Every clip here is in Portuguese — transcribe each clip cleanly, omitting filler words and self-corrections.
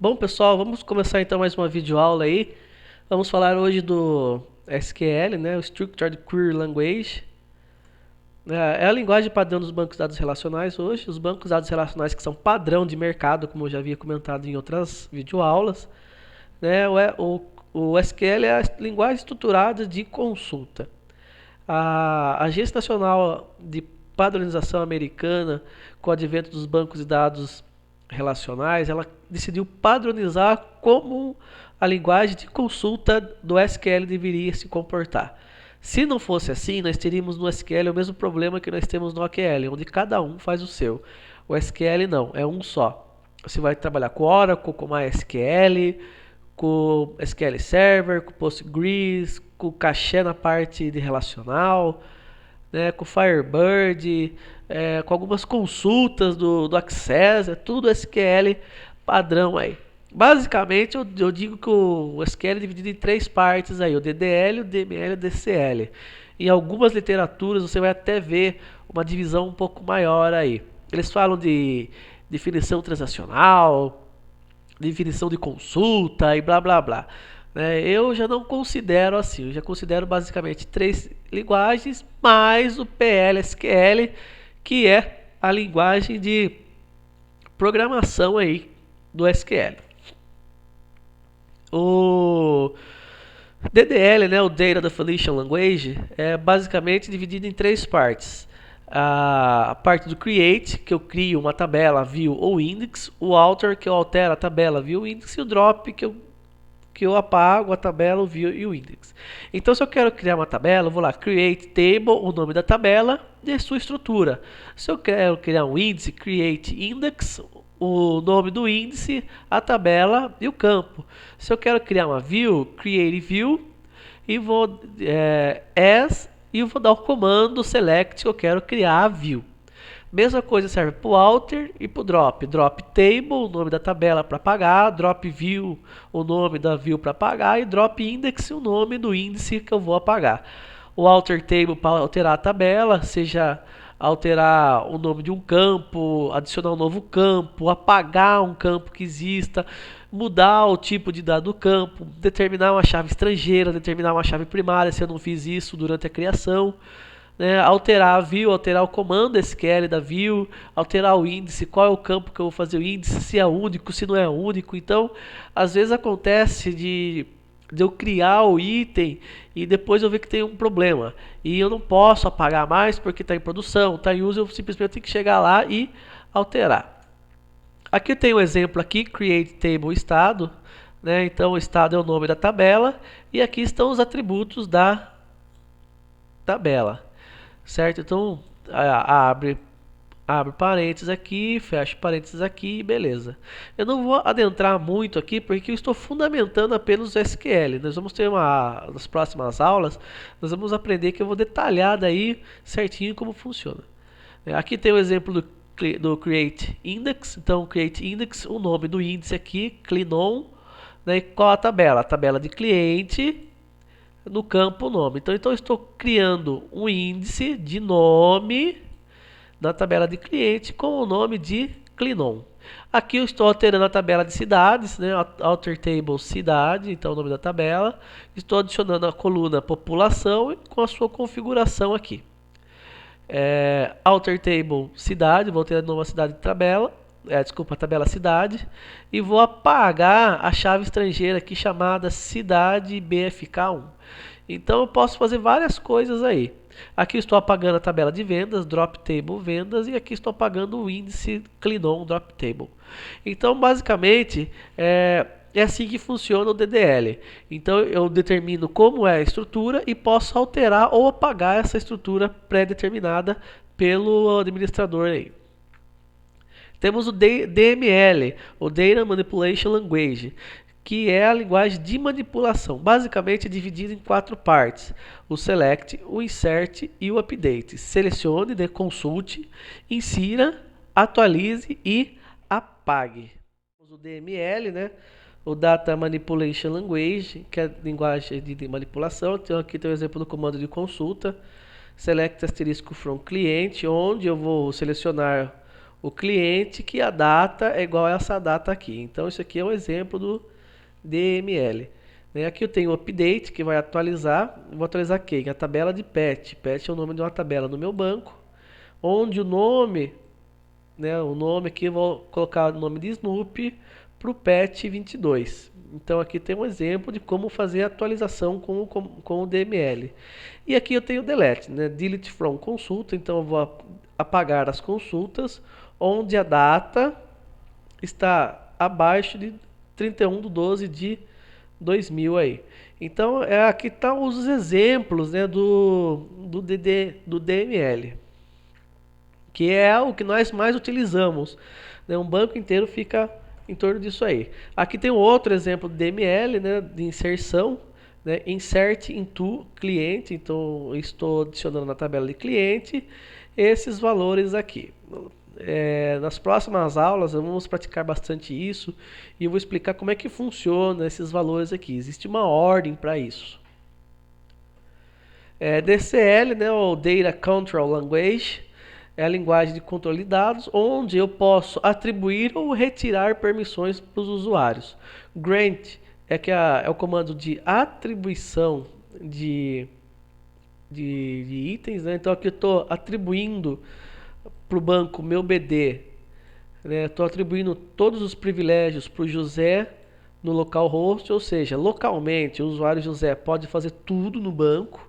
Bom, pessoal, vamos começar então mais uma videoaula aí. Vamos falar hoje do SQL, né, o Structured Query Language. É a linguagem padrão dos bancos de dados relacionais hoje. Os bancos de dados relacionais que são padrão de mercado, como eu já havia comentado em outras videoaulas. Né, o SQL é a linguagem estruturada de consulta. A Agência Nacional de Padronização Americana, com o advento dos bancos de dados relacionais, ela decidiu padronizar como a linguagem de consulta do SQL deveria se comportar. Se não fosse assim, nós teríamos no SQL o mesmo problema que nós temos no OQL, onde cada um faz o seu. O SQL não, é um só. Você vai trabalhar com Oracle, com MySQL, com SQL Server, com Postgres, com caché na parte de relacional, né, com Firebird, com algumas consultas do Access, é tudo SQL padrão aí. Basicamente, eu digo que o SQL é dividido em três partes aí, o DDL, o DML e o DCL. Em algumas literaturas você vai até ver uma divisão um pouco maior aí. Eles falam de definição transacional, definição de consulta e blá blá blá. Eu já não considero assim, eu já considero basicamente três linguagens mais o PL/SQL, que é a linguagem de programação aí do SQL. O DDL, né, o Data Definition Language, é basicamente dividido em três partes. A parte do create, que eu crio uma tabela, view ou index, o alter, que eu altero a tabela, view, index, e o drop, que eu apago a tabela, o view e o index. Então, se eu quero criar uma tabela, eu vou lá, create table, o nome da tabela e a sua estrutura. Se eu quero criar um índice, create index, o nome do índice, a tabela e o campo. Se eu quero criar uma view, create view, e vou as, e eu vou dar o comando select que eu quero criar a view. Mesma coisa serve para o alter e para o drop. Drop table, o nome da tabela para apagar. Drop view, o nome da view para apagar. E drop index, o nome do índice que eu vou apagar. O alter table para alterar a tabela, seja alterar o nome de um campo, adicionar um novo campo, apagar um campo que exista, mudar o tipo de dado do campo, determinar uma chave estrangeira, determinar uma chave primária, se eu não fiz isso durante a criação. Né, alterar a view, alterar o comando SQL da view, alterar o índice, qual é o campo que eu vou fazer o índice, se é único, se não é único. Então, às vezes acontece de eu criar o item e depois eu ver que tem um problema. E eu não posso apagar mais porque está em produção, está em uso, eu simplesmente tenho que chegar lá e alterar. Aqui tem um exemplo aqui, create table estado. Né, então, o estado é o nome da tabela e aqui estão os atributos da tabela. Certo? Então, abre parênteses aqui, fecha parênteses aqui, beleza. Eu não vou adentrar muito aqui porque eu estou fundamentando apenas o SQL. Nós vamos ter nas próximas aulas, nós vamos aprender que eu vou detalhar daí certinho como funciona. Aqui tem o exemplo do create index. Então, create index, o nome do índice aqui, clinon, né? Qual a tabela? A tabela de cliente no campo nome. Então eu estou criando um índice de nome na tabela de cliente com o nome de Clinon. Aqui eu estou alterando a tabela de cidades, né? Alter table cidade, então o nome da tabela. Estou adicionando a coluna população com a sua configuração aqui. Alter table cidade, vou alterar de novo a cidade de tabela. Desculpa, a tabela cidade. E vou apagar a chave estrangeira aqui chamada cidade BFK1. Então eu posso fazer várias coisas aí. Aqui estou apagando a tabela de vendas, drop table vendas, e aqui estou apagando o índice clinon drop table. Então basicamente é assim que funciona o DDL. Então eu determino como é a estrutura e posso alterar ou apagar essa estrutura pré-determinada pelo administrador aí. Temos o DML, o Data Manipulation Language, que é a linguagem de manipulação. Basicamente é dividido em quatro partes: o select, o insert e o update. Selecione, consulte, insira, atualize e apague. O DML, né? O Data Manipulation Language, que é a linguagem de manipulação. Então aqui tem o exemplo do comando de consulta. Select asterisco from client, onde eu vou selecionar o cliente que a data é igual a essa data aqui. Então isso aqui é um exemplo do DML. Aqui eu tenho o update que vai atualizar. Vou atualizar quem? A tabela de pet. Pet é o nome de uma tabela no meu banco, onde o nome, o nome aqui eu vou colocar o nome de Snoopy para o pet 22. Então aqui tem um exemplo de como fazer a atualização com o DML. E aqui eu tenho o delete, delete from consulta. Então eu vou apagar as consultas onde a data está abaixo de 31/12 de 2000 aí. Então aqui estão os exemplos, do DML, que é o que nós mais utilizamos. Um banco inteiro fica em torno disso aí. Aqui tem outro exemplo de DML, de inserção, insert into cliente. Então eu estou adicionando na tabela de cliente esses valores aqui. Nas próximas aulas vamos praticar bastante isso e eu vou explicar como é que funciona esses valores aqui. Existe uma ordem para isso. DCL, ou Data Control Language, é a linguagem de controle de dados, onde eu posso atribuir ou retirar permissões para os usuários. Grant é o comando de atribuição de itens. Então aqui eu estou atribuindo para o banco meu BD, estou atribuindo todos os privilégios para o José no localhost, ou seja, localmente o usuário José pode fazer tudo no banco.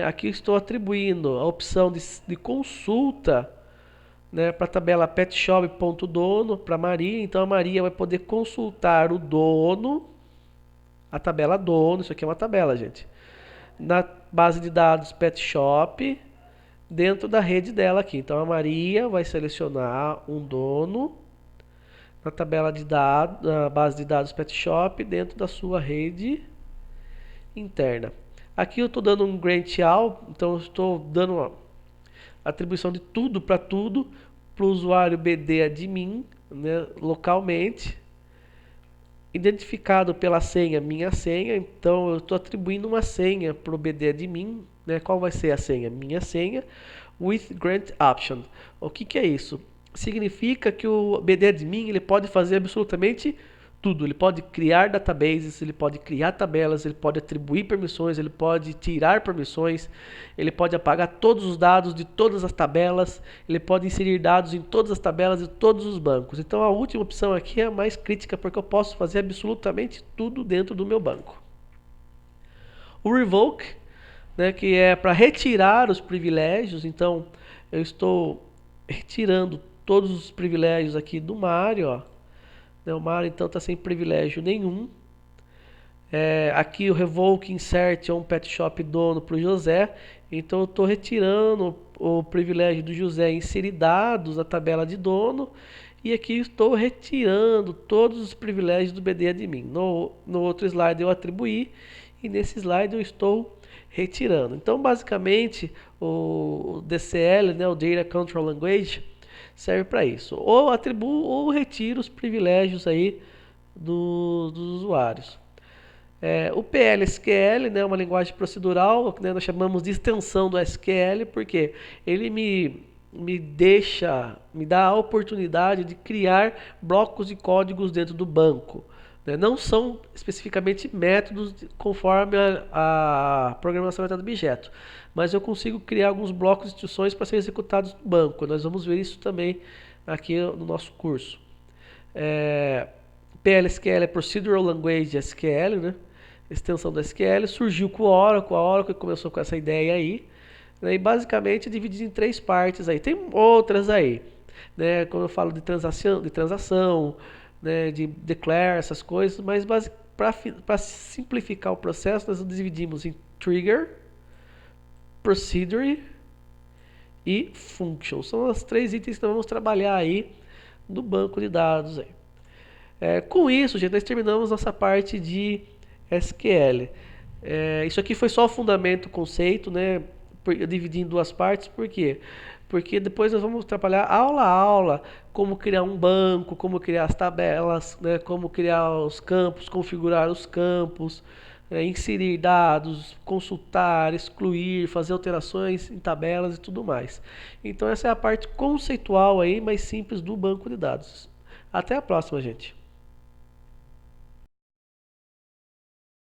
Aqui estou atribuindo a opção de consulta, para a tabela petshop.dono para Maria. Então a Maria vai poder consultar o dono, a tabela dono, isso aqui é uma tabela, gente, na base de dados petshop, dentro da rede dela aqui. Então a Maria vai selecionar um dono na tabela de dados, na base de dados petshop, dentro da sua rede interna. Aqui eu estou dando um grant all, então eu estou dando uma atribuição de tudo para o usuário BD admin, localmente, identificado pela senha, minha senha. Então eu estou atribuindo uma senha para o BD admin. Qual vai ser a senha? Minha senha with grant option. O que é isso? Significa que o BD admin ele pode fazer absolutamente tudo. Ele pode criar databases, ele pode criar tabelas, ele pode atribuir permissões, ele pode tirar permissões, ele pode apagar todos os dados de todas as tabelas, ele pode inserir dados em todas as tabelas de todos os bancos. Então a última opção aqui é a mais crítica, porque eu posso fazer absolutamente tudo dentro do meu banco. O revoke, que é para retirar os privilégios. Então eu estou retirando todos os privilégios aqui do Mário, ó. O Mário então está sem privilégio nenhum. Aqui o revoke insert on pet shop dono para o José. Então eu estou retirando o privilégio do José inserir dados na tabela de dono. E aqui estou retirando todos os privilégios do BD admin. No outro slide eu atribuí e nesse slide eu estou retirando. Então basicamente o DCL, o Data Control Language, serve para isso. Ou atribuo ou retiro os privilégios aí dos usuários. O PL/SQL, uma linguagem procedural, nós chamamos de extensão do SQL, porque ele me dá a oportunidade de criar blocos de códigos dentro do banco. Não são especificamente métodos conforme a programação orientada-objeto, mas eu consigo criar alguns blocos de instruções para serem executados no banco. Nós vamos ver isso também aqui no nosso curso. PL/SQL é Procedural Language SQL, extensão do SQL. Surgiu com o Oracle, a Oracle começou com essa ideia aí, e basicamente é dividido em 3 partes aí. Tem outras aí, quando eu falo de transação, de declare, essas coisas, mas para simplificar o processo, nós dividimos em trigger, procedure e function. São os 3 itens que nós vamos trabalhar aí no banco de dados aí. Com isso, gente, nós terminamos nossa parte de SQL. Isso aqui foi só o fundamento, o conceito, eu dividi em 2 partes. Por quê? Porque depois nós vamos trabalhar aula a aula, como criar um banco, como criar as tabelas, como criar os campos, configurar os campos, inserir dados, consultar, excluir, fazer alterações em tabelas e tudo mais. Então essa é a parte conceitual aí, mais simples do banco de dados. Até a próxima, gente.